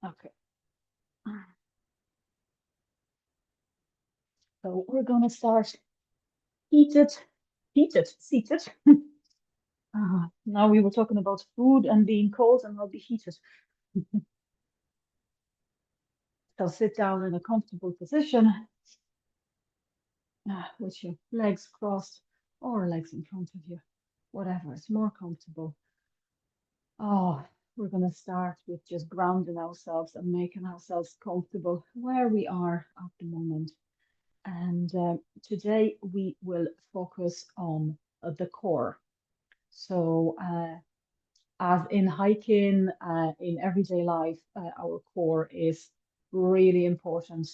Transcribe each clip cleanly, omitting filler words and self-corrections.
Okay. So we're gonna start heated, seated. Now we were talking about food and being cold, and I'll be heated. So sit down in a comfortable position, with your legs crossed or legs in front of you, whatever is more comfortable. Oh, we're gonna start with just grounding ourselves and making ourselves comfortable where we are at the moment. And today we will focus on the core. So, as in hiking, in everyday life, our core is really important.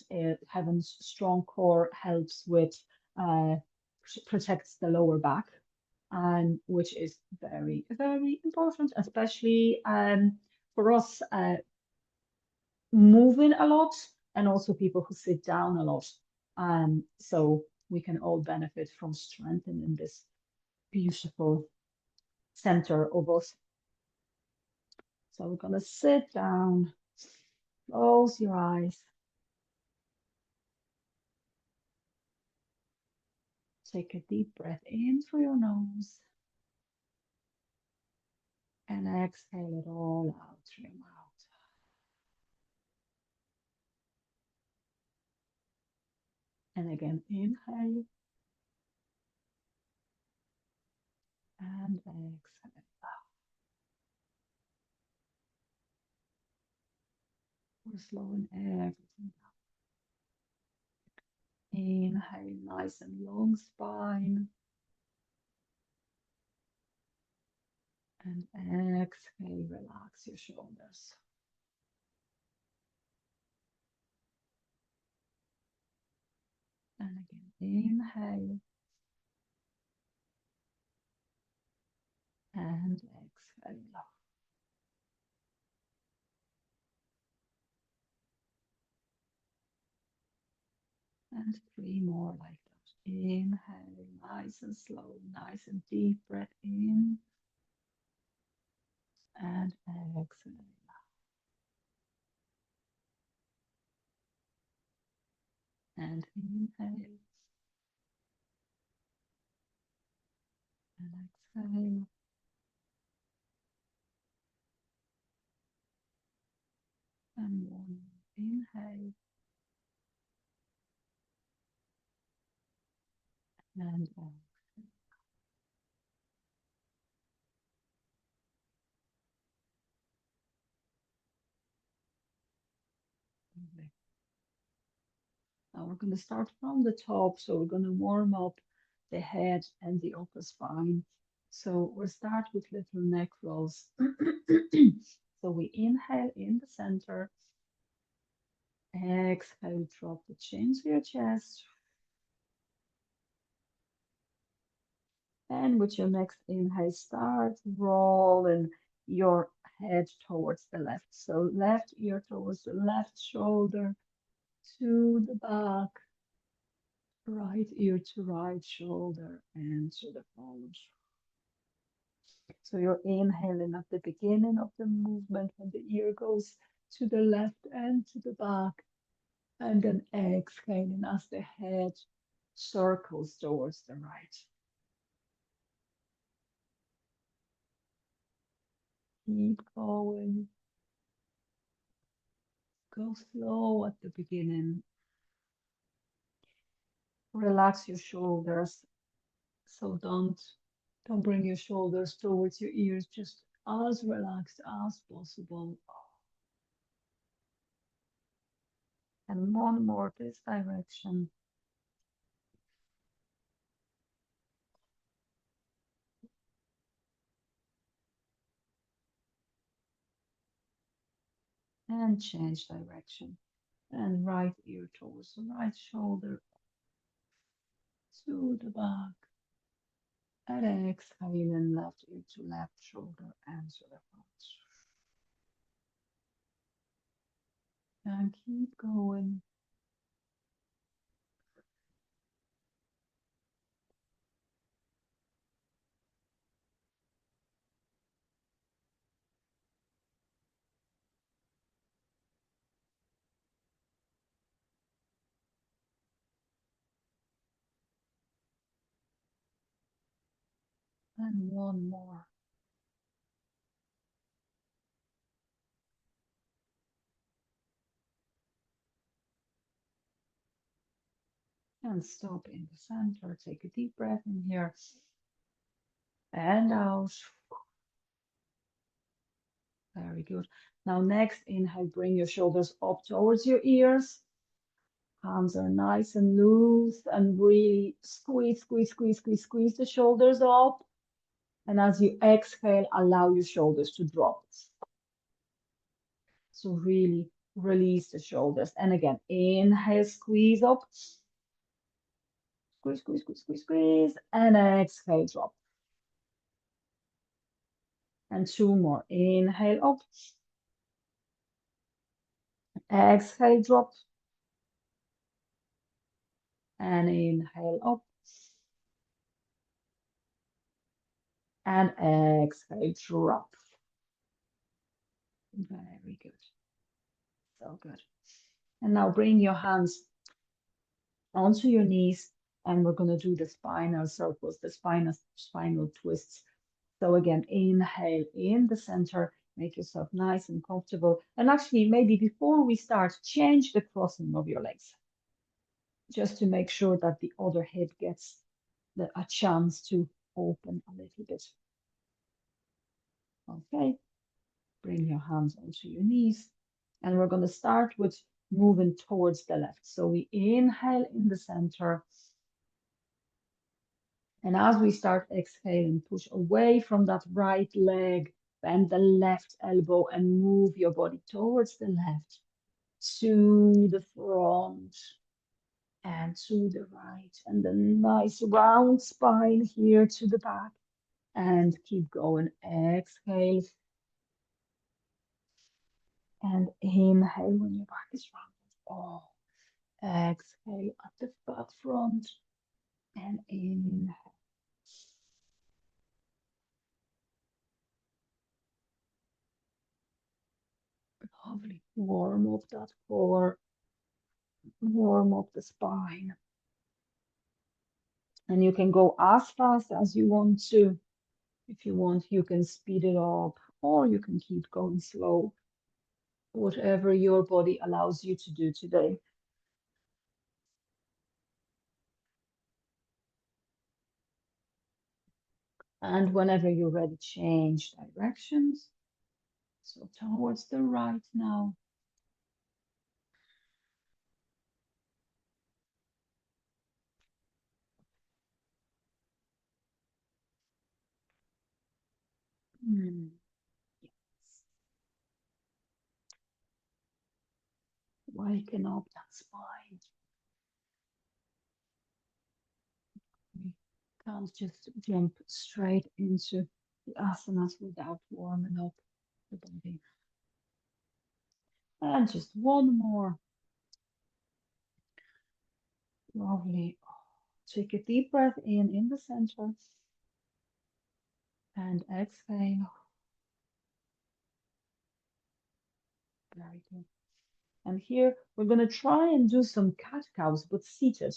Having strong core helps with, uh, protects the lower back, and which is very, very important, especially for us moving a lot, and also people who sit down a lot. So we can all benefit from strengthening this beautiful center of us. So we're gonna sit down, close your eyes, take a deep breath in through your nose, and exhale it all out through your mouth. And again, inhale and exhale. We're slowing everything down. Inhale, nice and long spine, and exhale, relax your shoulders. And again, inhale and exhale. And three more like that. Inhale, nice and slow, nice and deep breath in, and exhale. And inhale and exhale. And one. Inhale and exhale. Now we're going to start from the top. So we're going to warm up the head and the upper spine. So we'll start with little neck rolls. So we inhale in the center, exhale, drop the chin to your chest. And with your next inhale, start rolling your head towards the left. So left ear towards the left shoulder, to the back, right ear to right shoulder, and to the front. So you're inhaling at the beginning of the movement when the ear goes to the left and to the back, and then exhaling as the head circles towards the right. Keep going. Go slow at the beginning. Relax your shoulders. So don't bring your shoulders towards your ears, just as relaxed as possible. And one more this direction. And change direction. And right ear towards the right shoulder, to the back. And exhaling left ear to left shoulder and to the front. And keep going. And one more. And stop in the center. Take a deep breath in here and out. Very good. Now next inhale, bring your shoulders up towards your ears. Hands are nice and loose and really squeeze, squeeze, squeeze, squeeze, squeeze the shoulders up. And as you exhale, allow your shoulders to drop. So really release the shoulders. And again, inhale, squeeze up. Squeeze, squeeze, squeeze, squeeze, squeeze. And exhale, drop. And two more. Inhale up. Exhale, drop. And inhale up. And exhale, drop. Very good. So good. And now bring your hands onto your knees, and we're going to do the spinal circles, the spinal twists. So again, inhale in the center, make yourself nice and comfortable. And actually, maybe before we start, change the crossing of your legs, just to make sure that the other hip gets a chance to open a little bit. Okay, bring your hands onto your knees. And we're going to start with moving towards the left. So we inhale in the center. And as we start exhaling, push away from that right leg, bend the left elbow and move your body towards the left, to the front and to the right. And the nice round spine here to the back. And keep going. Exhale. And inhale when your back is rounded. Oh, exhale at the butt front. And inhale. Lovely. Warm up that core. Warm up the spine. And you can go as fast as you want to. If you want, you can speed it up or you can keep going slow. Whatever your body allows you to do today. And whenever you're ready, change directions. So towards the right now. Yes. Waken up that spine. We can't just jump straight into the asanas without warming up the body. And just one more. Lovely. Take a deep breath in the center. And exhale. Very good. And here we're going to try and do some cat-cows, but seated.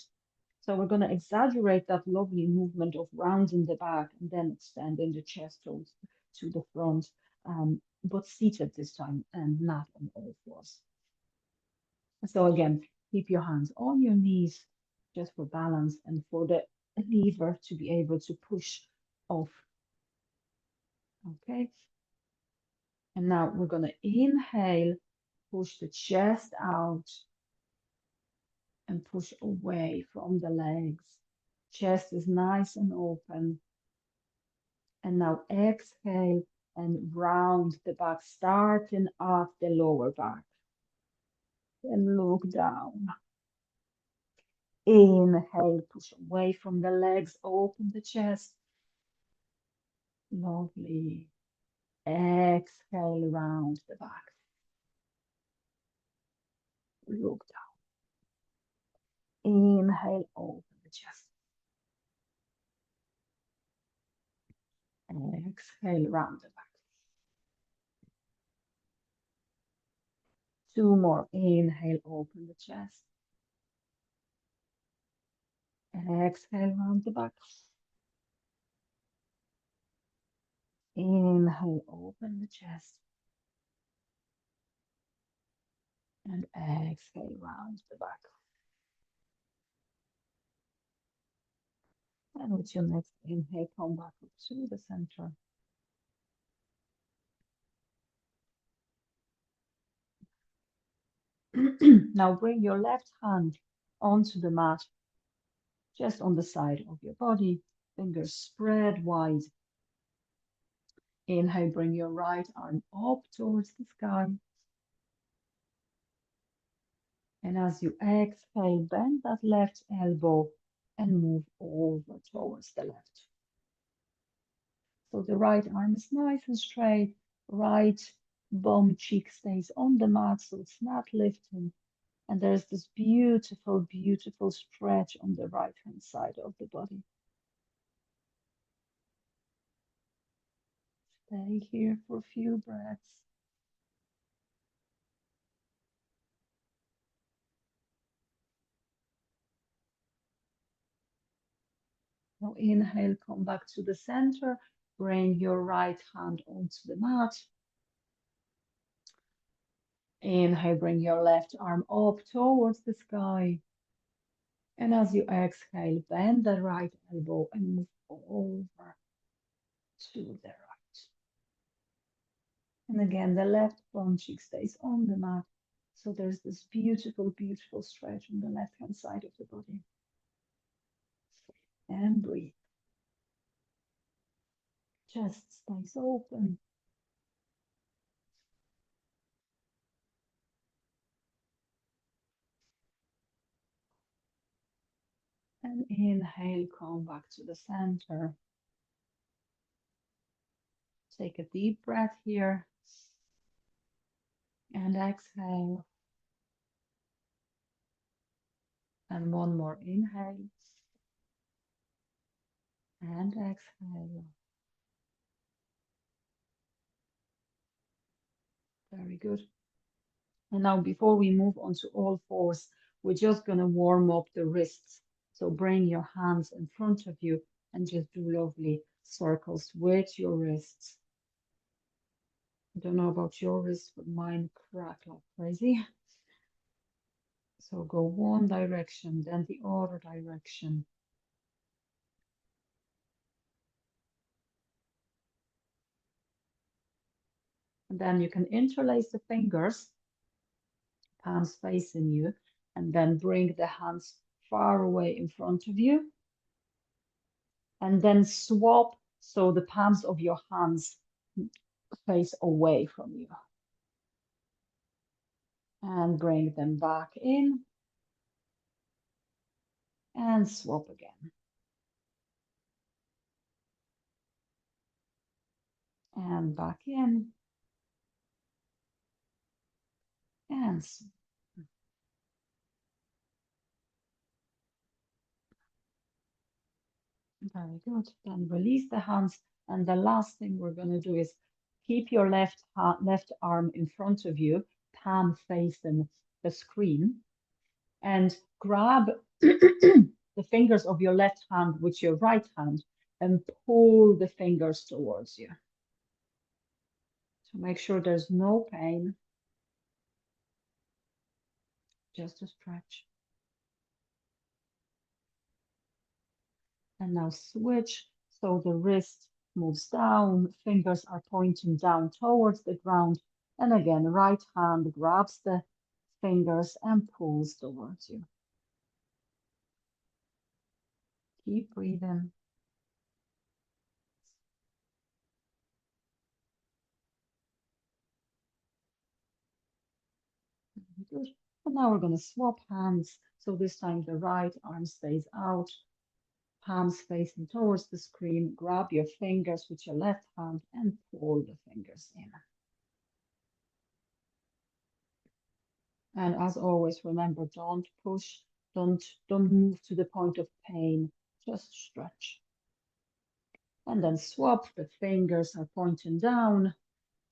So we're going to exaggerate that lovely movement of rounding the back and then extending the chest to the front, but seated this time and not on all fours. So again, keep your hands on your knees just for balance and for the lever to be able to push off. Okay. And now we're going to inhale, push the chest out and push away from the legs. Chest is nice and open. And now exhale and round the back, starting off the lower back. And look down. Inhale, push away from the legs, open the chest. Lovely. Exhale, round the back. Look down. Inhale, open the chest. Exhale, round the back. Two more. Inhale, open the chest. Exhale, round the back. Inhale, open the chest. And exhale, round the back. And with your next inhale, come back up to the center. Now bring your left hand onto the mat, just on the side of your body, fingers spread wide. Inhale, bring your right arm up towards the sky. And as you exhale, bend that left elbow and move over towards the left. So the right arm is nice and straight, right bum cheek stays on the mat, so it's not lifting. And there's this beautiful, beautiful stretch on the right-hand side of the body. Stay here for a few breaths. Now inhale, come back to the center. Bring your right hand onto the mat. Inhale, bring your left arm up towards the sky. And as you exhale, bend the right elbow and move over to the right. And again, the left bum cheek stays on the mat. So there's this beautiful, beautiful stretch on the left-hand side of the body. And breathe. Chest stays open. And inhale, come back to the center. Take a deep breath here. And exhale. And one more inhale. And exhale. Very good. And now before we move on to all fours, we're just going to warm up the wrists. So bring your hands in front of you and just do lovely circles with your wrists. I don't know about your wrists, but mine crack like crazy. So go one direction, then the other direction. And then you can interlace the fingers, palms facing you, and then bring the hands far away in front of you. And then swap so the palms of your hands face away from you. And bring them back in. And swap again. And back in. And swap. Very good. Then release the hands. And the last thing we're going to do is keep your left arm in front of you, palm facing the screen, and grab the fingers of your left hand with your right hand and pull the fingers towards you. So make sure there's no pain, just a stretch. And now switch. So the wrist moves down, fingers are pointing down towards the ground. And again, right hand grabs the fingers and pulls towards you. Keep breathing. Good. And now we're going to swap hands. So this time the right arm stays out, palms facing towards the screen. Grab your fingers with your left hand and pull the fingers in. And as always, remember, don't push, don't move to the point of pain, just stretch. And then swap, the fingers are pointing down,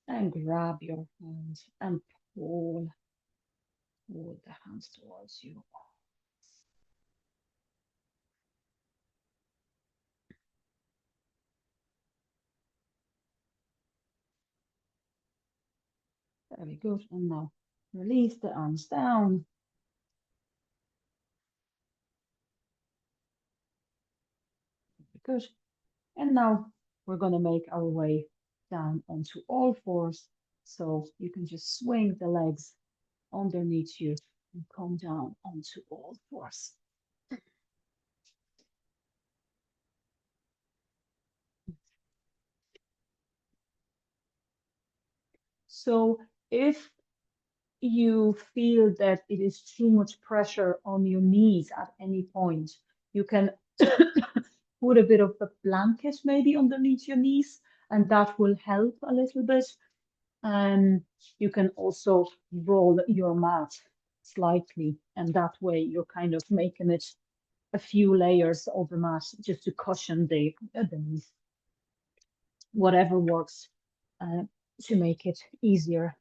and grab your hands and pull the hands towards you. Very good. And now release the arms down. Very good. And now we're going to make our way down onto all fours. So you can just swing the legs underneath you and come down onto all fours. So if you feel that it is too much pressure on your knees at any point, you can put a bit of a blanket maybe underneath your knees, and that will help a little bit. And you can also roll your mat slightly, and that way you're kind of making it a few layers of the mat just to cushion the knees. Whatever works to make it easier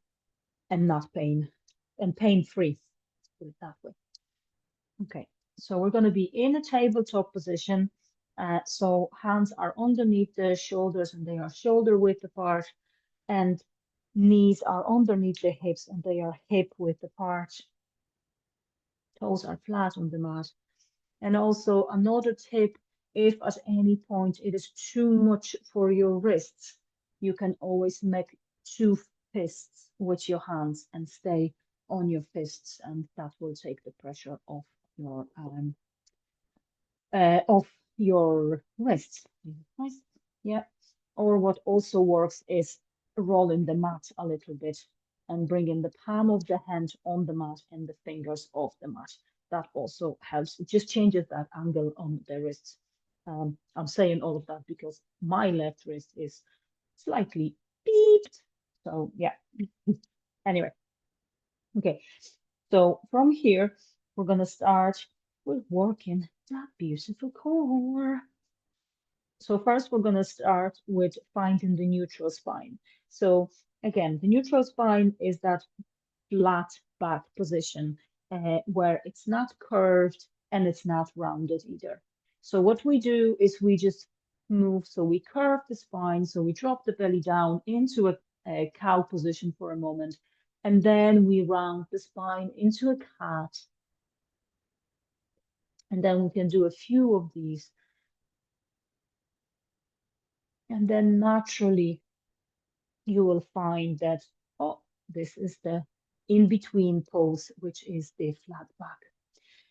and not pain-free, put it that way. Okay, so we're going to be in a tabletop position. So hands are underneath the shoulders and they are shoulder width apart, and knees are underneath the hips and they are hip width apart. Toes are flat on the mat. And also another tip, if at any point it is too much for your wrists, you can always make two fists with your hands and stay on your fists, and that will take the pressure off your wrists. Nice. Yeah. Or what also works is rolling the mat a little bit and bringing the palm of the hand on the mat and the fingers off the mat. That also helps. It just changes that angle on the wrists. I'm saying all of that because my left wrist is slightly beeped. So yeah. Anyway, okay. So from here, we're gonna start with working that beautiful core. So first we're going to start with finding the neutral spine. So again, the neutral spine is that flat back position where it's not curved and it's not rounded either. So what we do is we just move, so we curve the spine, so we drop the belly down into a cow position for a moment, and then we round the spine into a cat. And then we can do a few of these. And then naturally, you will find that, oh, this is the in-between pose, which is the flat back.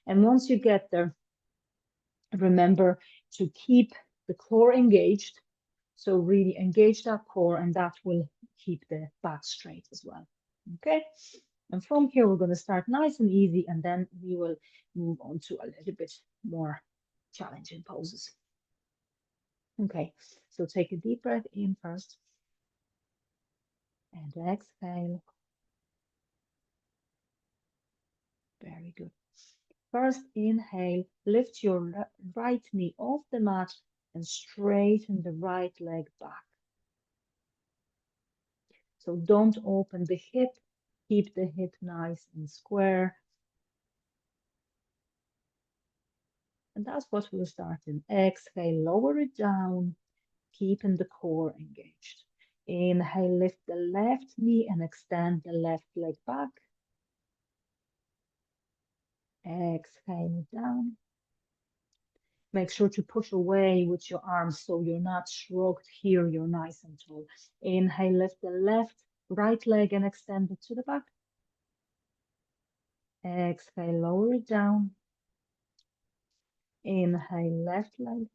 And once you get there, remember to keep the core engaged. So really engage that core, and that will keep the back straight as well. Okay. And from here, we're going to start nice and easy, and then we will move on to a little bit more challenging poses. Okay, so take a deep breath in first and exhale. Very good. First inhale, lift your right knee off the mat and straighten the right leg back. So don't open the hip, keep the hip nice and square. And that's what we'll start in. Exhale, lower it down, keeping the core engaged. Inhale, lift the left knee and extend the left leg back. Exhale down. Make sure to push away with your arms so you're not shrugged here, you're nice and tall. Inhale, lift the right leg and extend it to the back. Exhale, lower it down. Inhale, left leg.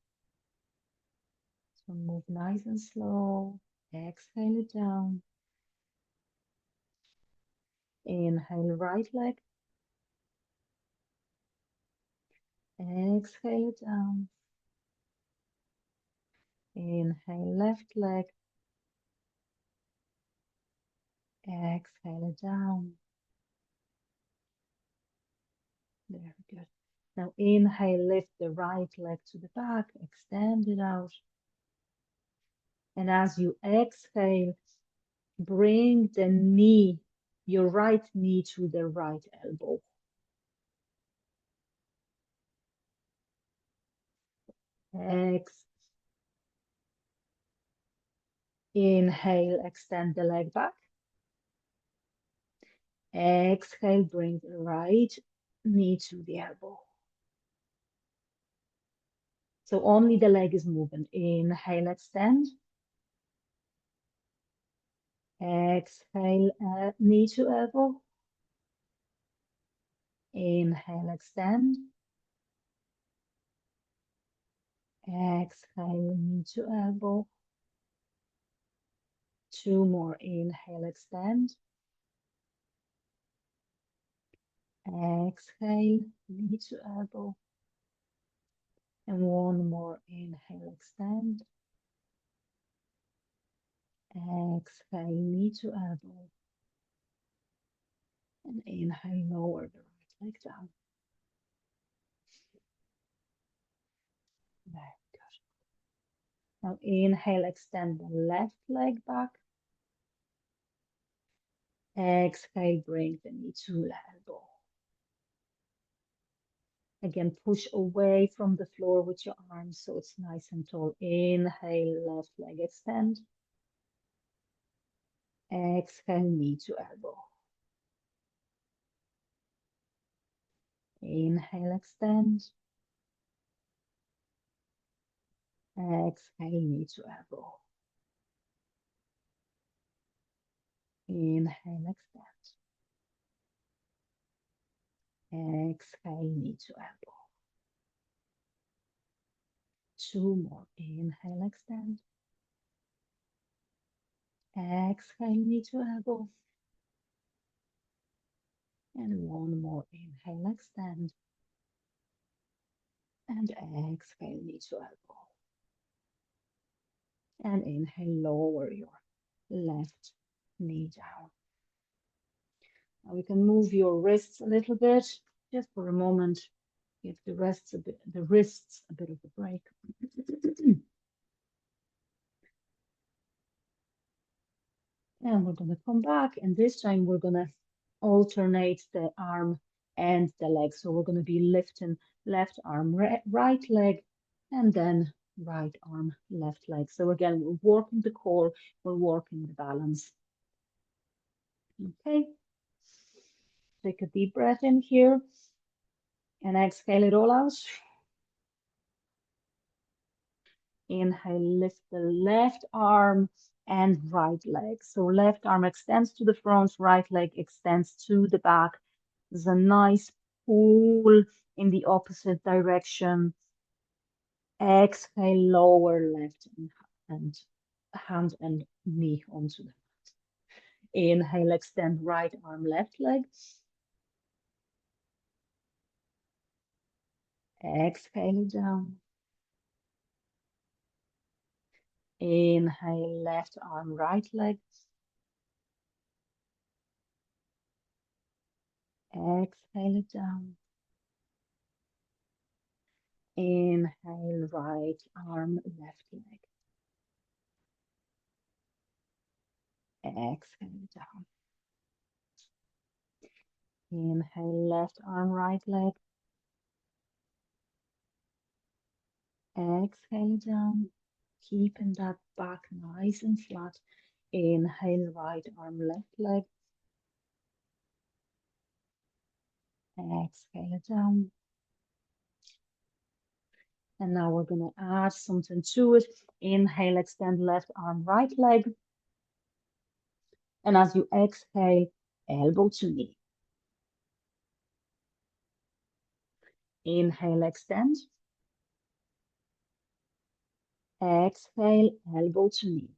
So move nice and slow. Exhale it down. Inhale, right leg. Exhale it down. Inhale, left leg. Exhale it down. Very good. Now inhale, lift the right leg to the back, extend it out. And as you exhale, bring the knee, your right knee to the right elbow. Inhale, extend the leg back. Exhale, bring the right knee to the elbow. So only the leg is moving. Inhale, extend. Exhale, knee to elbow. Inhale, extend. Exhale, knee to elbow. Two more. Inhale, extend. Exhale, knee to elbow. And one more. Inhale, extend. Exhale, knee to elbow. And inhale, lower the right leg down. Very good. Now inhale, extend the left leg back. Exhale, bring the knee to the elbow. Again, push away from the floor with your arms so it's nice and tall. Inhale, left leg extend. Exhale, knee to elbow. Inhale, extend. Exhale, knee to elbow. Inhale, extend. Exhale, knee to elbow. Two more. Inhale, extend. Exhale, knee to elbow. And one more. Inhale, extend. And exhale, knee to elbow. And inhale, lower your left knee down. Now we can move your wrists a little bit, just for a moment. Give the wrists a bit of a break. And we're going to come back, and this time we're going to alternate the arm and the leg. So we're going to be lifting left arm, right leg, and then right arm, left leg. So again, we're working the core, we're working the balance. Okay. Take a deep breath in here and exhale it all out. Inhale, lift the left arm and right leg. So left arm extends to the front, right leg extends to the back. There's a nice pull in the opposite direction. Exhale, lower left and hand and knee onto the mat. Inhale, extend right arm, left leg. Exhale down. Inhale, left arm, right leg. Exhale it down. Inhale, right arm, left leg. Exhale it down. Inhale, left arm, right leg. Exhale it down. Keeping that back nice and flat. Inhale, right arm, left leg. Exhale it down. And now we're going to add something to it. Inhale, extend left arm, right leg. And as you exhale, elbow to knee. Inhale, extend. Exhale, elbow to knee.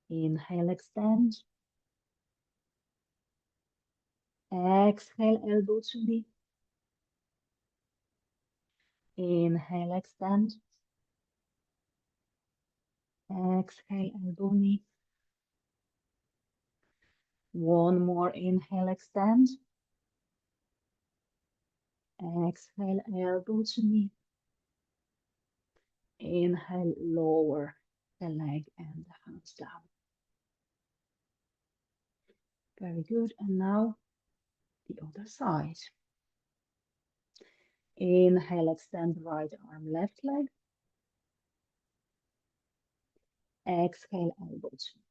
Inhale, extend. Exhale, elbow to knee. Inhale, extend. Exhale, elbow, knee. One more. Inhale, extend. Exhale, elbow to knee. Inhale, lower the leg and the hands down. Very good. And now the other side. Inhale, extend right arm, left leg. Exhale, elbow to knee.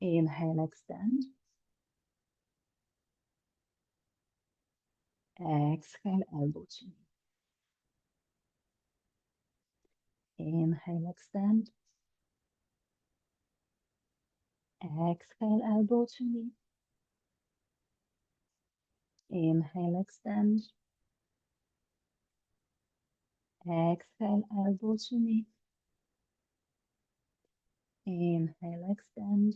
Inhale, extend. Exhale, elbow to knee. Inhale, extend. Exhale, elbow to knee. Inhale, extend. Exhale, elbow to knee. Inhale, extend.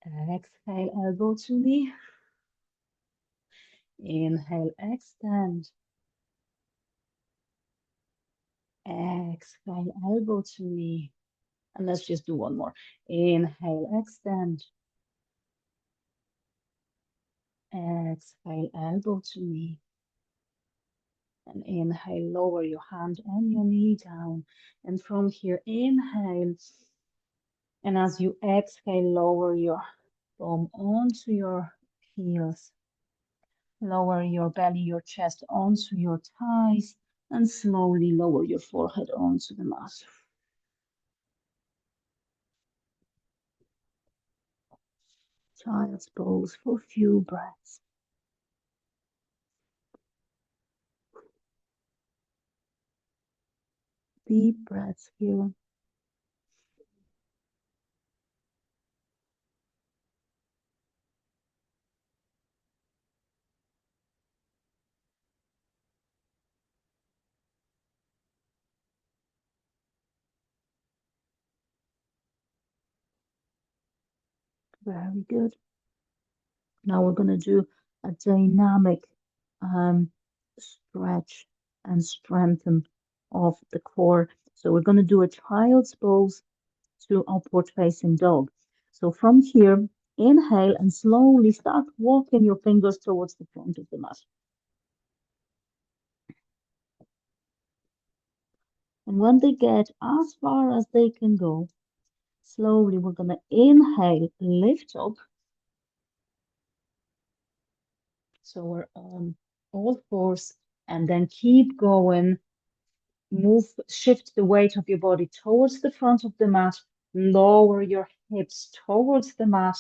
Exhale, elbow to knee. Inhale, extend. Exhale, elbow to knee. And let's just do one more. Inhale, extend. Exhale, elbow to knee. And inhale, lower your hand and your knee down. And from here, inhale. And as you exhale, lower your bum onto your heels. Lower your belly, your chest onto your thighs. And slowly lower your forehead onto the mat. Child's pose for a few breaths. Deep breaths here. Very good. Now we're going to do a dynamic stretch and strengthen of the core. So we're going to do a child's pose to upward facing dog. So from here, inhale and slowly start walking your fingers towards the front of the mat. And when they get as far as they can go, slowly we're going to inhale, lift up. So we're on all fours and then keep going. Move, shift the weight of your body towards the front of the mat. Lower your hips towards the mat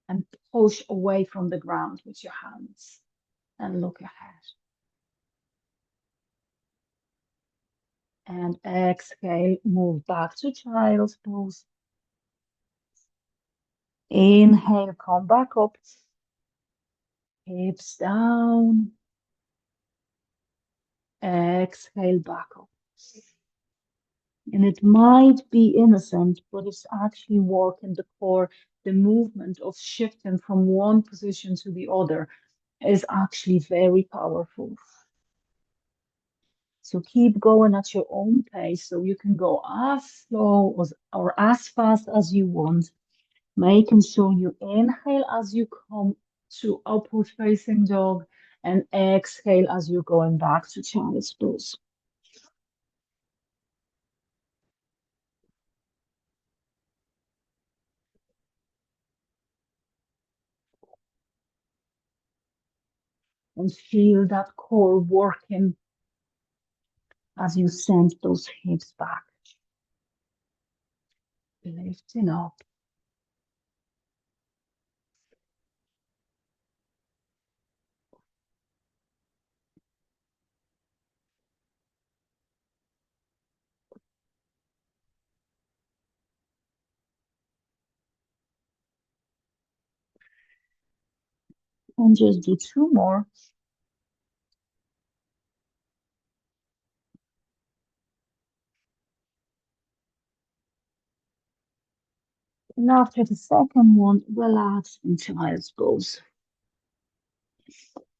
and push away from the ground with your hands and look ahead. And exhale, move back to child's pose. Inhale, come back up. Hips down. Exhale, back up. And it might be innocent, but it's actually working the core. The movement of shifting from one position to the other is actually very powerful. So keep going at your own pace so you can go as slow or as fast as you want, making sure you inhale as you come to upward facing dog and exhale as you're going back to child's pose. And feel that core working as you send those hips back. Lifting up. And just do two more. And after the second one, relax in child's pose.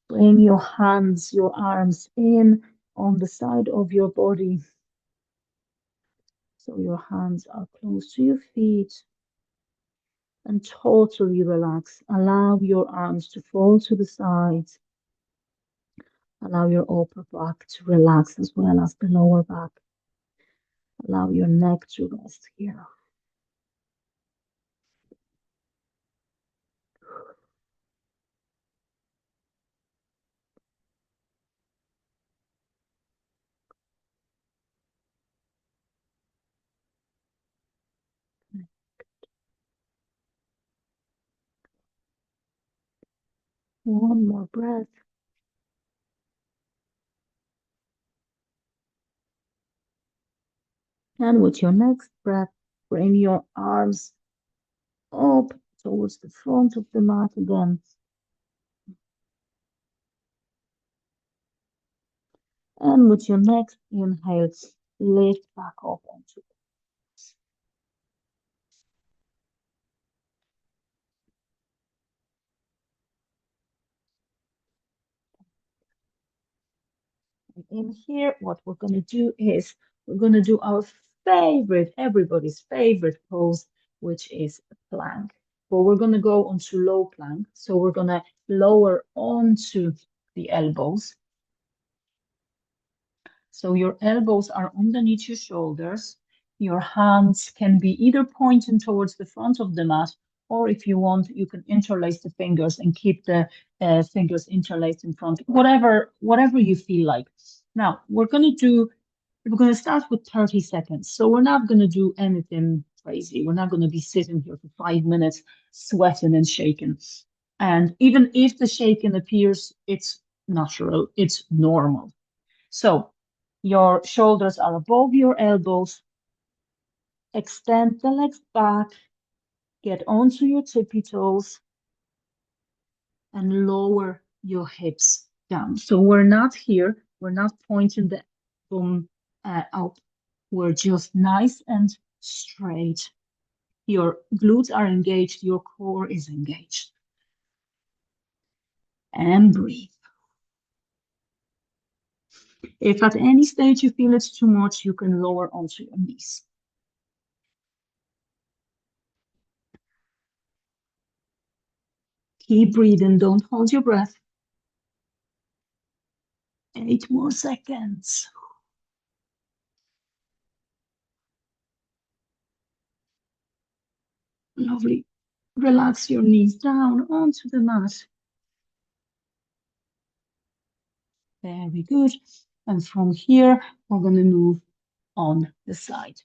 Bring your hands, your arms in on the side of your body. So your hands are close to your feet and totally relax. Allow your arms to fall to the sides. Allow your upper back to relax as well as the lower back. Allow your neck to rest here. One more breath. And with your next breath, bring your arms up towards the front of the mat again. And with your next inhale, lift back up onto it. In here, what we're going to do is we're going to do our favorite, everybody's favorite pose, which is a plank. But we're going to go onto low plank. So we're going to lower onto the elbows. So your elbows are underneath your shoulders. Your hands can be either pointing towards the front of the mat, or if you want, you can interlace the fingers and keep the fingers interlaced in front, whatever you feel like. Now, we're going to start with 30 seconds. So we're not going to do anything crazy. We're not going to be sitting here for 5 minutes, sweating and shaking. And even if the shaking appears, it's natural, it's normal. So your shoulders are above your elbows. Extend the legs back. Get onto your tippy toes and lower your hips down. So we're not here. We're not pointing the bum out. We're just nice and straight. Your glutes are engaged. Your core is engaged. And breathe. If at any stage you feel it's too much, you can lower onto your knees. Keep breathing. Don't hold your breath. 8 more seconds. Lovely. Relax your knees down onto the mat. Very good. And from here, we're going to move on the side.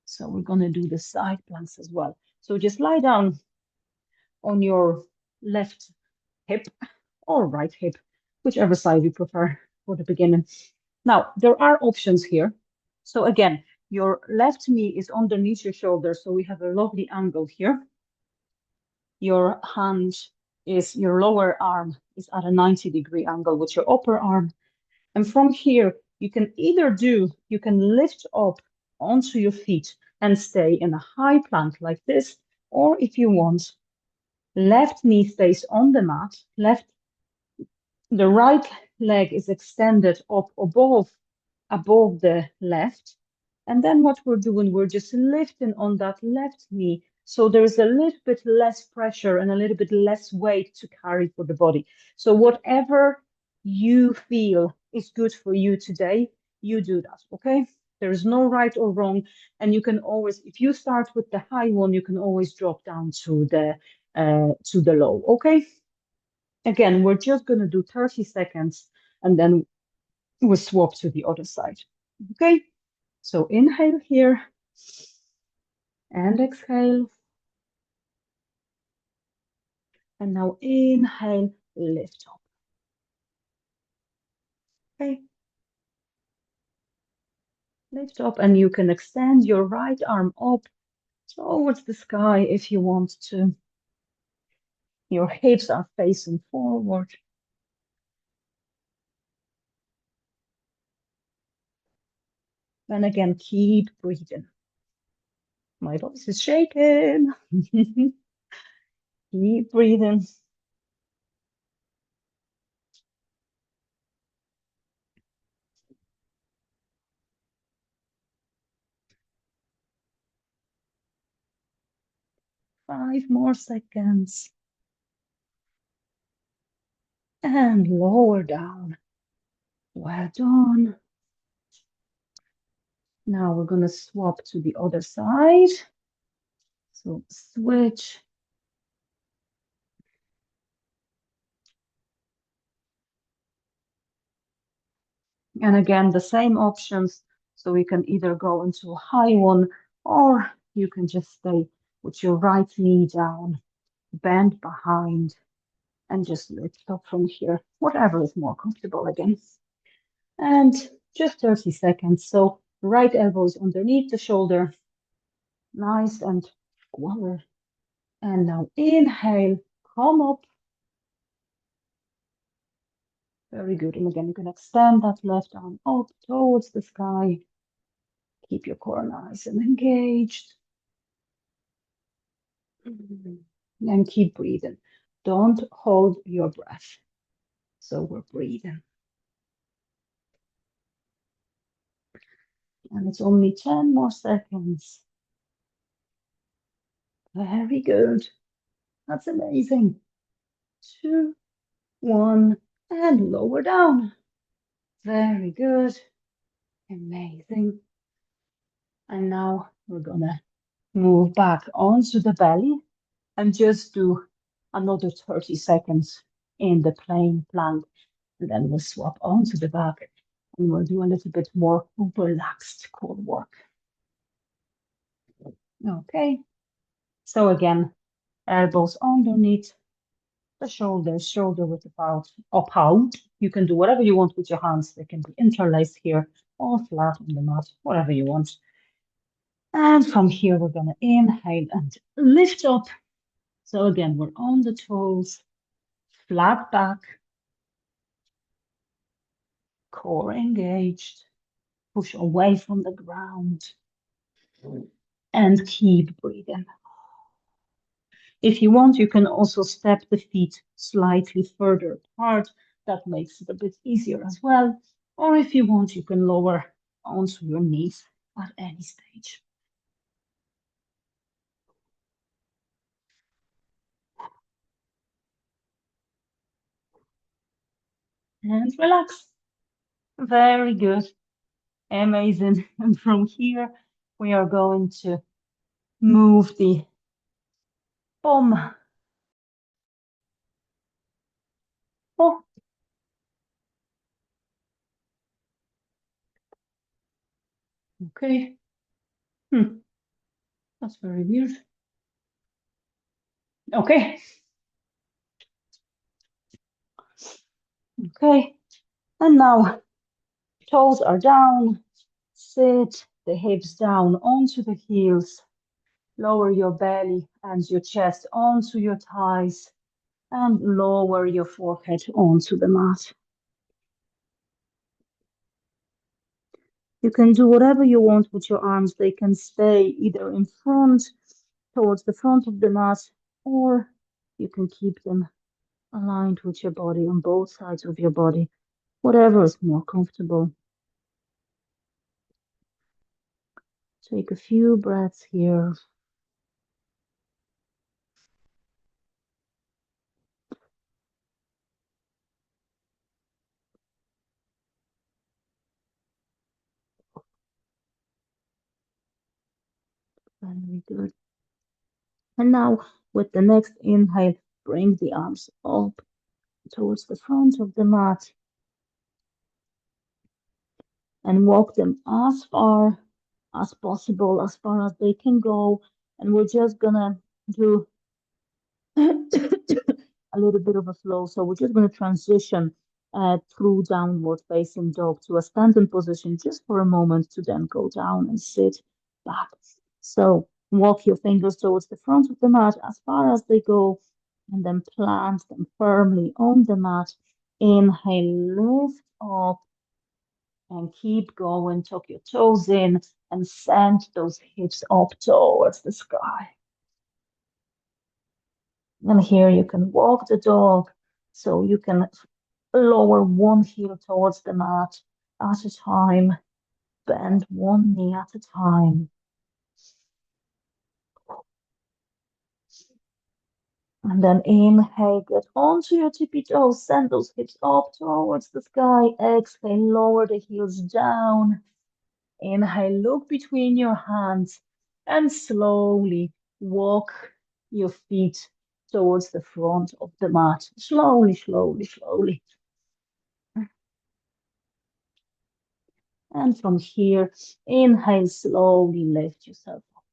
So we're going to do the side planks as well. So just lie down on your left hip or right hip, whichever side you prefer for the beginning. Now, there are options here. So again, your left knee is underneath your shoulder, so we have a lovely angle here. Your hand is, your lower arm is at a 90-degree angle with your upper arm. And from here, you can you can lift up onto your feet and stay in a high plank like this, or if you want, left knee stays on the mat, the right leg is extended up above the left. And then what we're doing, we're just lifting on that left knee. So there's a little bit less pressure and a little bit less weight to carry for the body. So whatever you feel is good for you today, you do that, okay? There's no right or wrong. And you can always, if you start with the high one, you can always drop down to the low, okay? Again, we're just going to do 30 seconds and then we'll swap to the other side. Okay, so inhale here and exhale. And now inhale, lift up. Okay, lift up, and you can extend your right arm up towards the sky if you want to. Your hips are facing forward. And again, keep breathing. My voice is shaking. Keep breathing. Five more seconds. And lower down. Well done. Now we're going to swap to the other side. So switch. And again, the same options. So we can either go into a high one, or you can just stay with your right knee down, bend behind. and just lift up from here, whatever is more comfortable again. And just 30 seconds. So right elbows underneath the shoulder, nice and square. And now inhale, come up. Very good. And again, you can extend that left arm up towards the sky. Keep your core nice and engaged. And keep breathing. Don't hold your breath. So we're breathing. And it's only 10 more seconds. Very good. That's amazing. 2, 1, and lower down. Very good. Amazing. And now we're gonna move back onto the belly and just do another 30 seconds in the plain plank. And then we'll swap onto the back and we'll do a little bit more relaxed core work. Okay. So again, elbows underneath the shoulders, shoulder width about up out. You can do whatever you want with your hands. They can be interlaced here or flat on the mat, whatever you want. And from here, we're going to inhale and lift up. So again, we're on the toes, flat back, core engaged, push away from the ground, and keep breathing. If you want, you can also step the feet slightly further apart. That makes it a bit easier as well. Or if you want, you can lower onto your knees at any stage. And relax. Very good. Amazing. And from here, we are going to move the bum. Oh, okay. That's very weird. Okay. Okay. And now toes are down. Sit the hips down onto the heels. Lower your belly and your chest onto your thighs and lower your forehead onto the mat. You can do whatever you want with your arms. They can stay either in front, towards the front of the mat, or you can keep them aligned with your body on both sides of your body, whatever is more comfortable. Take a few breaths here. Very good. And now, with the next inhale, bring the arms up towards the front of the mat and walk them as far as possible, as far as they can go. And we're just gonna do a little bit of a flow. So we're just gonna transition through downward facing dog to a standing position just for a moment to then go down and sit back. So walk your fingers towards the front of the mat as far as they go and then plant them firmly on the mat. Inhale, lift up and keep going. Tuck your toes in and send those hips up towards the sky. And here you can walk the dog so you can lower one heel towards the mat at a time, bend one knee at a time. And then inhale, get onto your tippy toes, send those hips up towards the sky. Exhale, lower the heels down. Inhale, look between your hands and slowly walk your feet towards the front of the mat. Slowly, slowly, slowly. And from here, inhale, slowly lift yourself up.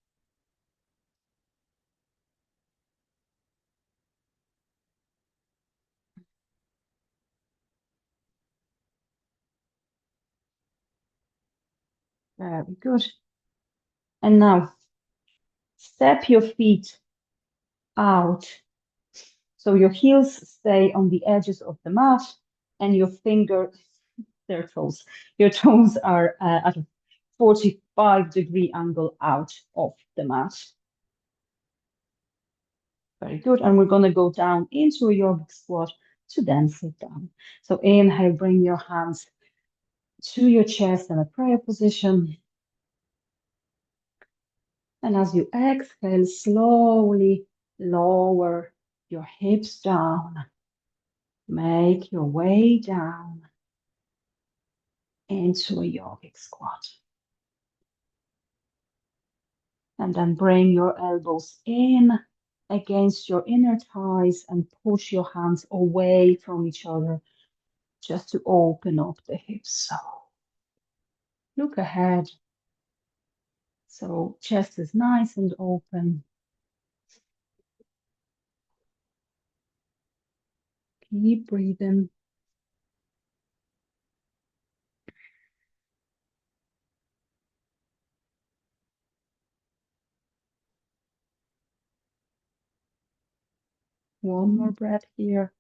Very good. And now step your feet out. So your heels stay on the edges of the mat and your fingers, their toes, your toes are at a 45-degree angle out of the mat. Very good. And we're going to go down into a yogic squat to then sit down. So inhale, bring your hands to your chest in a prayer position. And as you exhale, slowly lower your hips down. Make your way down into a yogic squat. And then bring your elbows in against your inner thighs and push your hands away from each other just to open up the hips. So look ahead. So chest is nice and open. Keep breathing. One more breath here.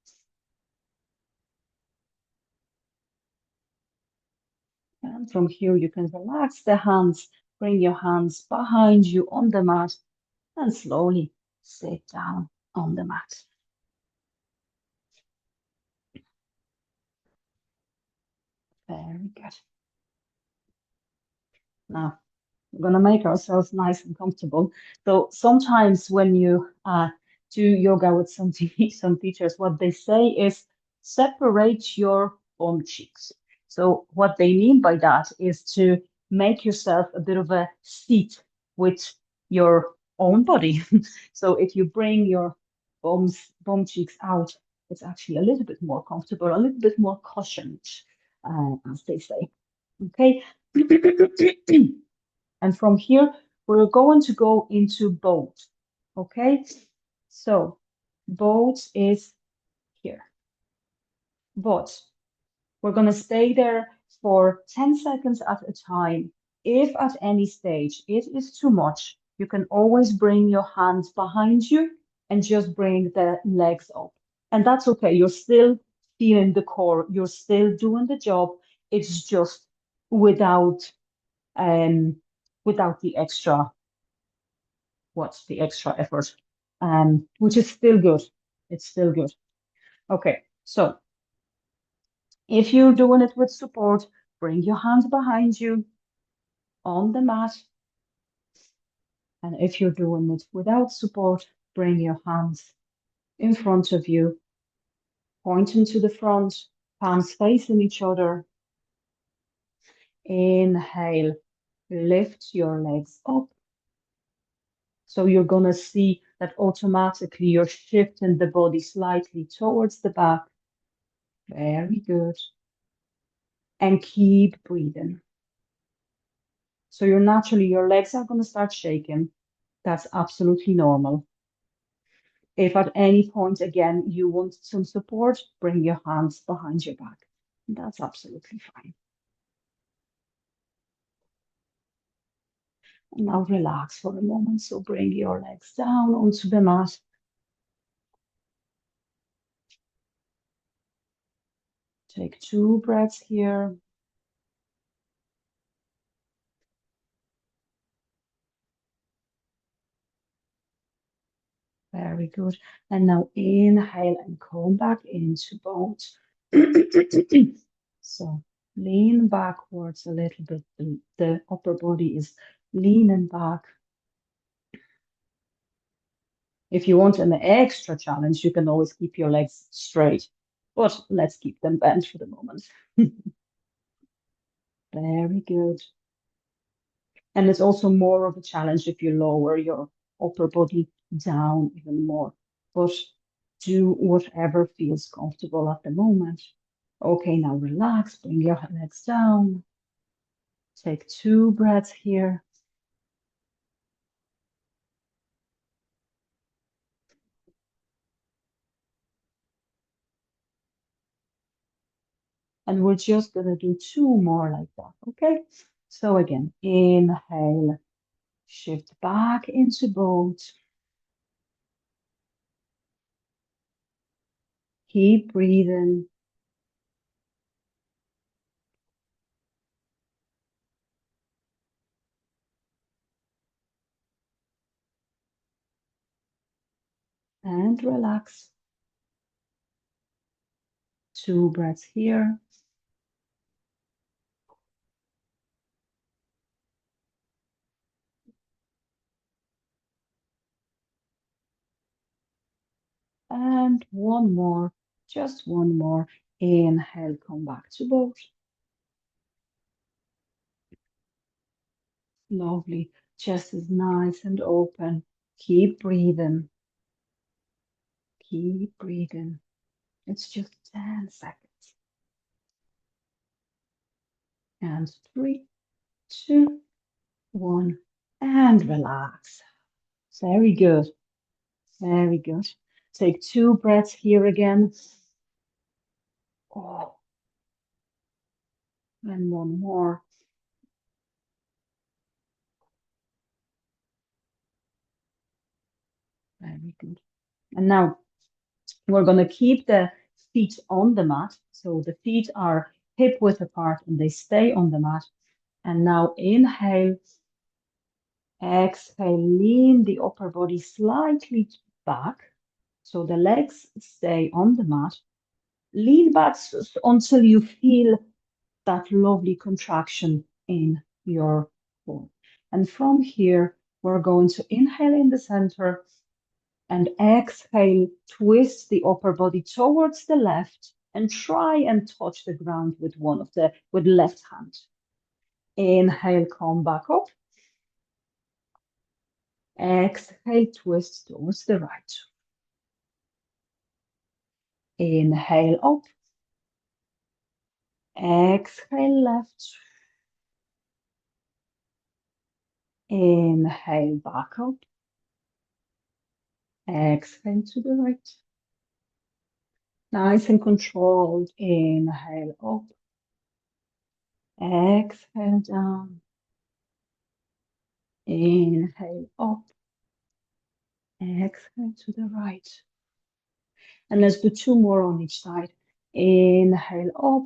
And from here, you can relax the hands, bring your hands behind you on the mat, and slowly sit down on the mat. Very good. Now, we're going to make ourselves nice and comfortable. So sometimes when you do yoga with some teachers, what they say is separate your bum cheeks. So what they mean by that is to make yourself a bit of a seat with your own body. So if you bring your bum cheeks out, it's actually a little bit more comfortable, a little bit more cushioned, as they say. Okay. And from here, we're going to go into boat. Okay, so boat is here. But we're going to stay there for 10 seconds at a time. If at any stage it is too much, you can always bring your hands behind you and just bring the legs up. And that's okay. You're still feeling the core. You're still doing the job. It's just without um without the extra what's the extra effort, which is still good. It's still good. Okay, so if you're doing it with support, bring your hands behind you on the mat. And if you're doing it without support, bring your hands in front of you, pointing to the front, palms facing each other. Inhale, lift your legs up. So you're going to see that automatically you're shifting the body slightly towards the back. Very good. And keep breathing. So your legs are going to start shaking. That's absolutely normal. If at any point, again, you want some support, bring your hands behind your back. That's absolutely fine. And now relax for a moment. So bring your legs down onto the mat. Take 2 breaths here. Very good. And now inhale and come back into boat. So lean backwards a little bit. The upper body is leaning back. If you want an extra challenge, you can always keep your legs straight, but let's keep them bent for the moment. Very good. And it's also more of a challenge if you lower your upper body down even more. But do whatever feels comfortable at the moment. Okay, now relax, bring your legs down. Take 2 breaths here. And we're just going to do 2 more like that, okay? So again, inhale, shift back into boat. Keep breathing. And relax. 2 breaths here. And one more, just one more. Inhale, come back to boat. Lovely. Chest is nice and open. Keep breathing. Keep breathing. It's just 10 seconds. And 3, 2, 1. And relax. Very good. Very good. Take 2 breaths here again. Oh, and one more. Very good. And now we're going to keep the feet on the mat. So the feet are hip width apart and they stay on the mat. And now inhale, exhale, lean the upper body slightly back. So the legs stay on the mat. Lean back until you feel that lovely contraction in your core. And from here, we're going to inhale in the center and exhale, twist the upper body towards the left and try and touch the ground with with left hand. Inhale, come back up. Exhale, twist towards the right. Inhale up. Exhale left. Inhale back up. Exhale to the right. Nice and controlled. Inhale up. Exhale down. Inhale up. Exhale to the right. And let's do 2 more on each side. Inhale up.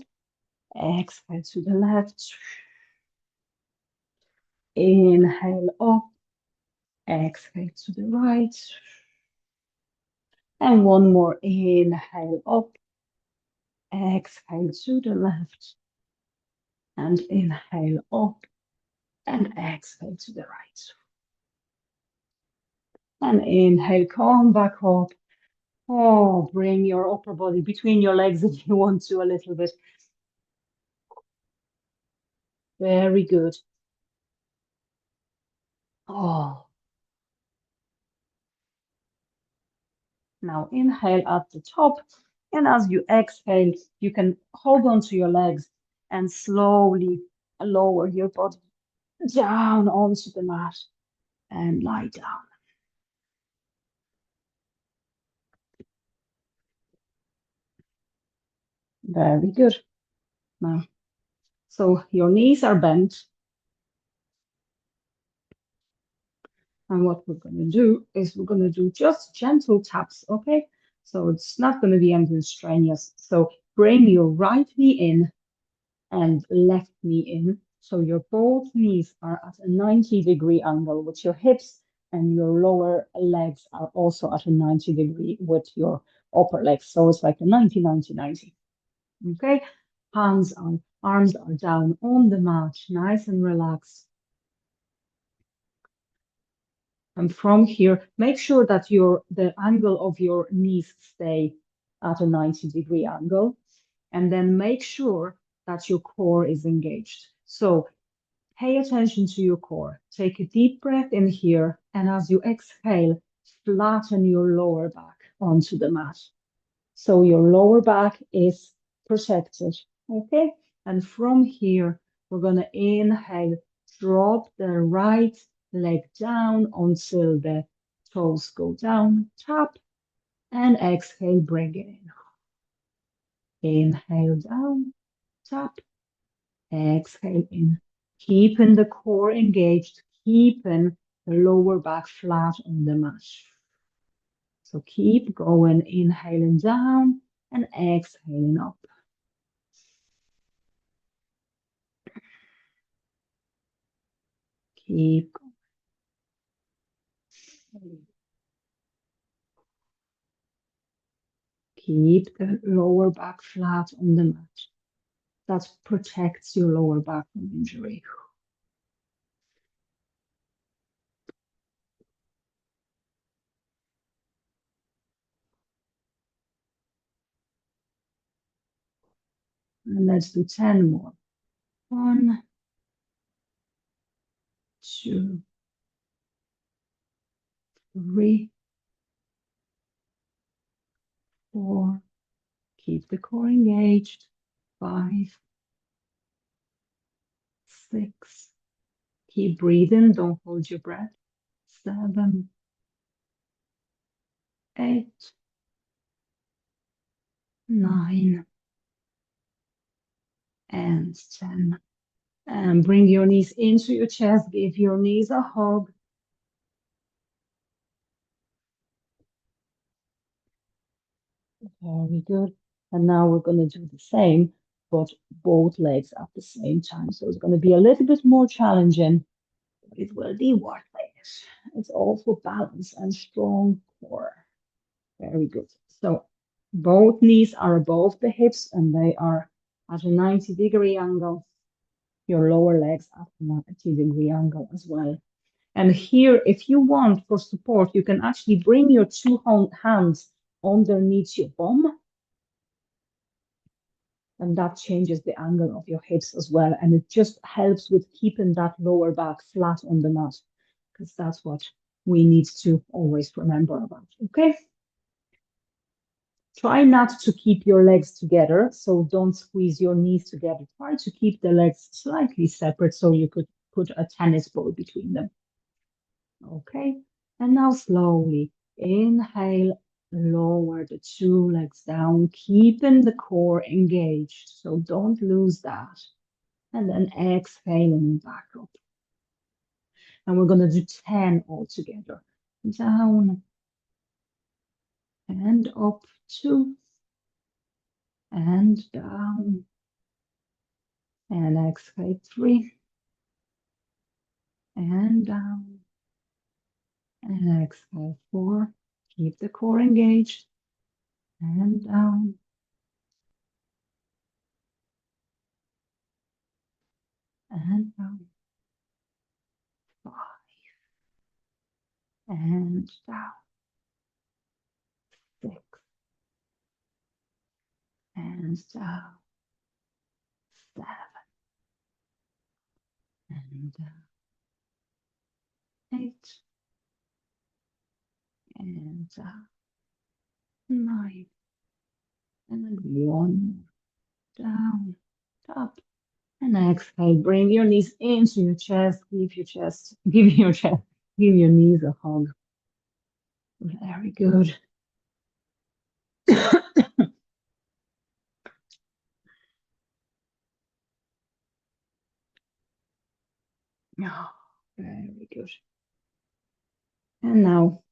Exhale to the left. Inhale up. Exhale to the right. And one more. Inhale up. Exhale to the left. And inhale up. And exhale to the right. And inhale, come back up. Oh, bring your upper body between your legs if you want to a little bit. Very good. Oh, now inhale at the top. And as you exhale, you can hold on to your legs and slowly lower your body down onto the mat and lie down. Very good. Now, so your knees are bent. And what we're going to do is we're going to do just gentle taps, okay? So it's not going to be anything strenuous. So bring your right knee in and left knee in. So your both knees are at a 90-degree angle with your hips, and your lower legs are also at a 90-degree with your upper legs. So it's like a 90, 90, 90. Okay? Arms are down on the mat, nice and relaxed. And from here, make sure that the angle of your knees stay at a 90-degree angle. And then make sure that your core is engaged. So pay attention to your core. Take a deep breath in here. And as you exhale, flatten your lower back onto the mat. So your lower back is protected. Okay. And from here, we're going to inhale, drop the right leg down until the toes go down, tap, and exhale, bring it in. Inhale down, tap, exhale in. keeping the core engaged, keeping the lower back flat on the mat. So keep going, inhaling down and exhaling up. Keep going. Keep the lower back flat on the mat. That protects your lower back from injury. And let's do 10 more. 1, 2, 3, 4. Keep the core engaged. 5, 6. Keep breathing. Don't hold your breath. 7, 8, 9, and 10. And bring your knees into your chest. Give your knees a hug. Very good. And now we're going to do the same, but both legs at the same time. So it's going to be a little bit more challenging, but it will be worth it. It's all for balance and strong core. Very good. So both knees are above the hips and they are at a 90-degree angle. Your lower legs at a 90-degree angle as well. And here, if you want for support, you can actually bring your two hands underneath your bum. And that changes the angle of your hips as well. And it just helps with keeping that lower back flat on the mat, because that's what we need to always remember about. Okay. Try not to keep your legs together, so don't squeeze your knees together. Try to keep the legs slightly separate so you could put a tennis ball between them. Okay, and now slowly inhale, lower the two legs down, keeping the core engaged, so don't lose that. And then exhaling back up. And we're going to do 10 all together. Down and up, 2, and down, and exhale, 3, and down, and exhale, 4. Keep the core engaged, and down, and down, 5, and down, 6, and down, 7, and down, 8, and down, 9, and 1, down, up, and exhale. Bring your knees into your chest. Give your knees a hug. Very good. Oh, very good. And now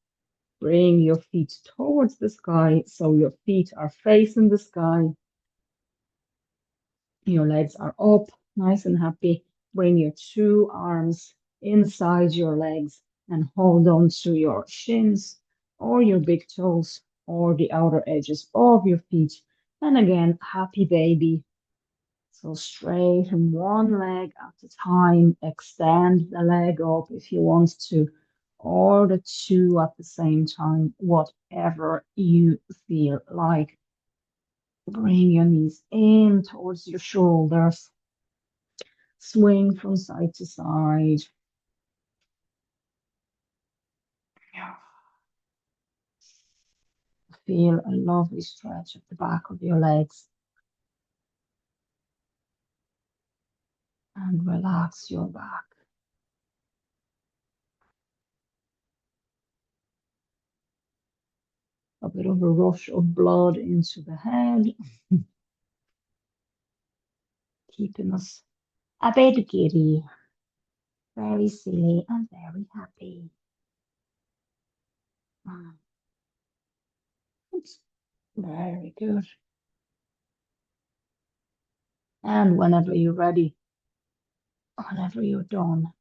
bring your feet towards the sky. So your feet are facing the sky. Your legs are up, nice and happy. Bring your two arms inside your legs and hold on to your shins or your big toes or the outer edges of your feet. And again, happy baby. So straighten one leg at a time, extend the leg up if you want to, or the two at the same time, whatever you feel like. Bring your knees in towards your shoulders. Swing from side to side. Feel a lovely stretch at the back of your legs. And relax your back. A bit of a rush of blood into the head, keeping us A bit giddy, very silly, and very happy. Mm, it's very good. And whenever you're ready, whenever you're done,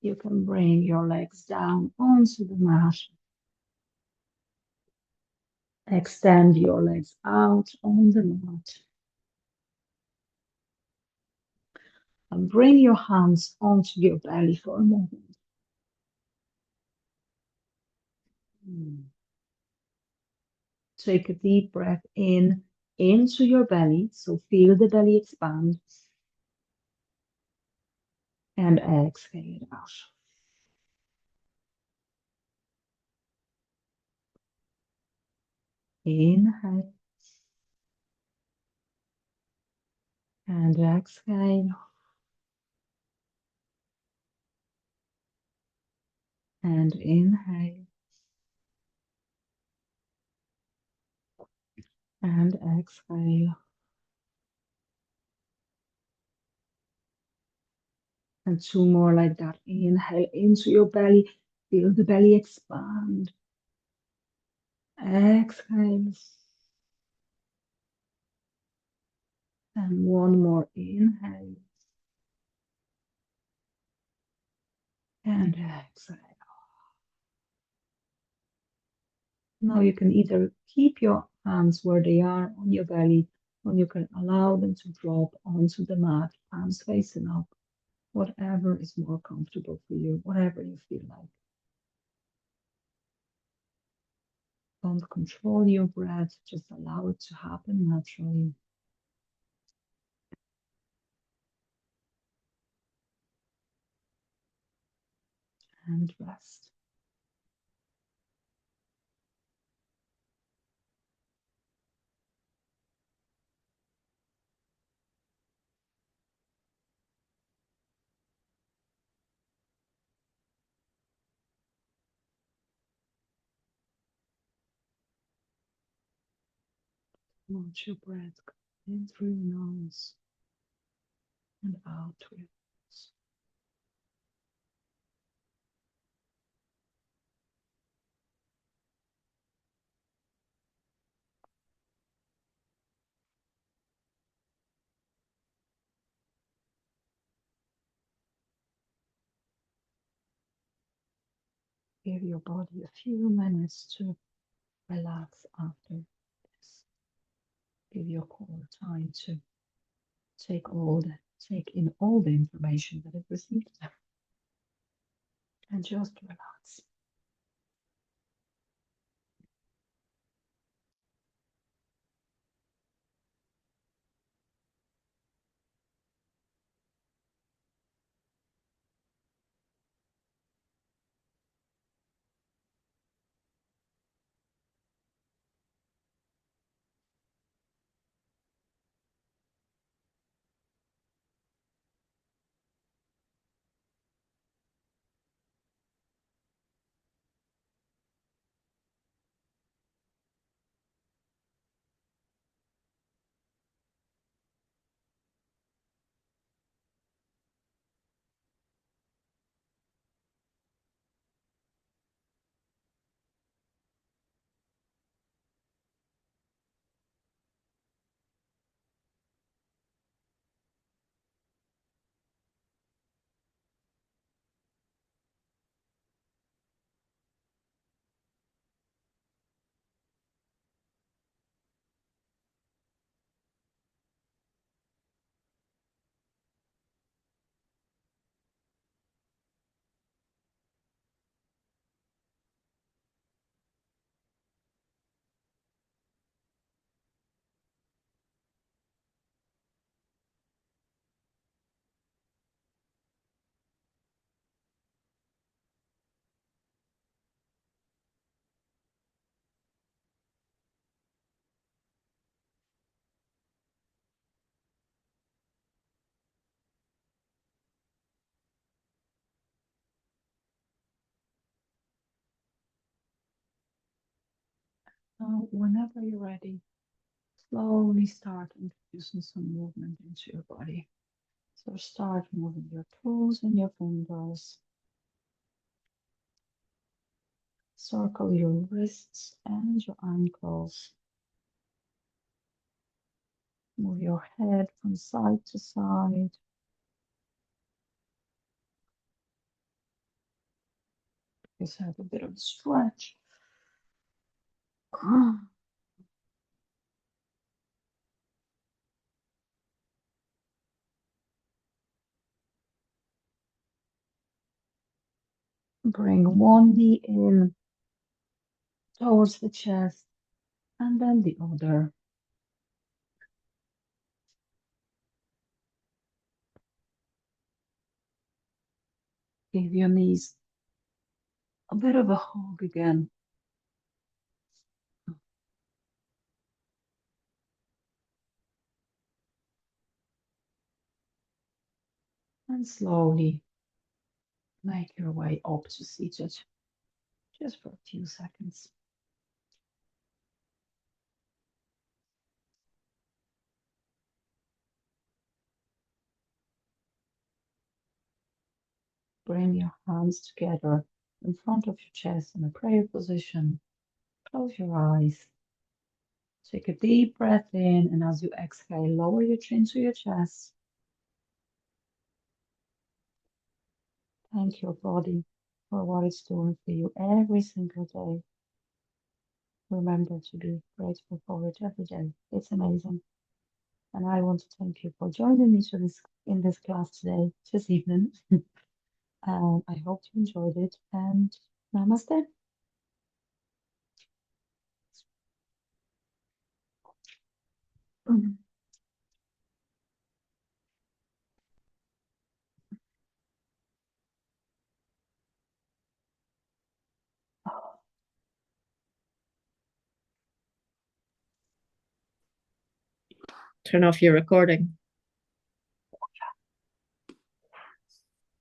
you can bring your legs down onto the mat. Extend your legs out on the mat and bring your hands onto your belly for a moment. Mm. Take a deep breath in into your belly. So feel the belly expand and exhale it out. Inhale and exhale and inhale and exhale. And two more like that. Inhale into your belly. Feel the belly expand. Exhale. And one more inhale and exhale. Now you can either keep your hands where they are on your belly, or you can allow them to drop onto the mat, palms facing up, whatever is more comfortable for you, whatever you feel like. Don't control your breath, just allow it to happen naturally and rest. Watch your breath in through your nose and out through your nose. Give your body a few minutes to relax after this. Give your core time to take in all the information that it received and just relax. Now, whenever you're ready, slowly start introducing some movement into your body. So start moving your toes and your fingers. Circle your wrists and your ankles. Move your head from side to side. Just have a bit of a stretch. Bring one knee in towards the chest and then the other. Give your knees a bit of a hug again. And slowly make your way up to seated, just for a few seconds. Bring your hands together in front of your chest in a prayer position. Close your eyes. Take a deep breath in, and as you exhale, lower your chin to your chest. Thank your body for what it's doing for you every single day. Remember to be grateful for it every day. It's amazing. And I want to thank you for joining me in this class today, this evening. I hope you enjoyed it, and namaste. Turn off your recording.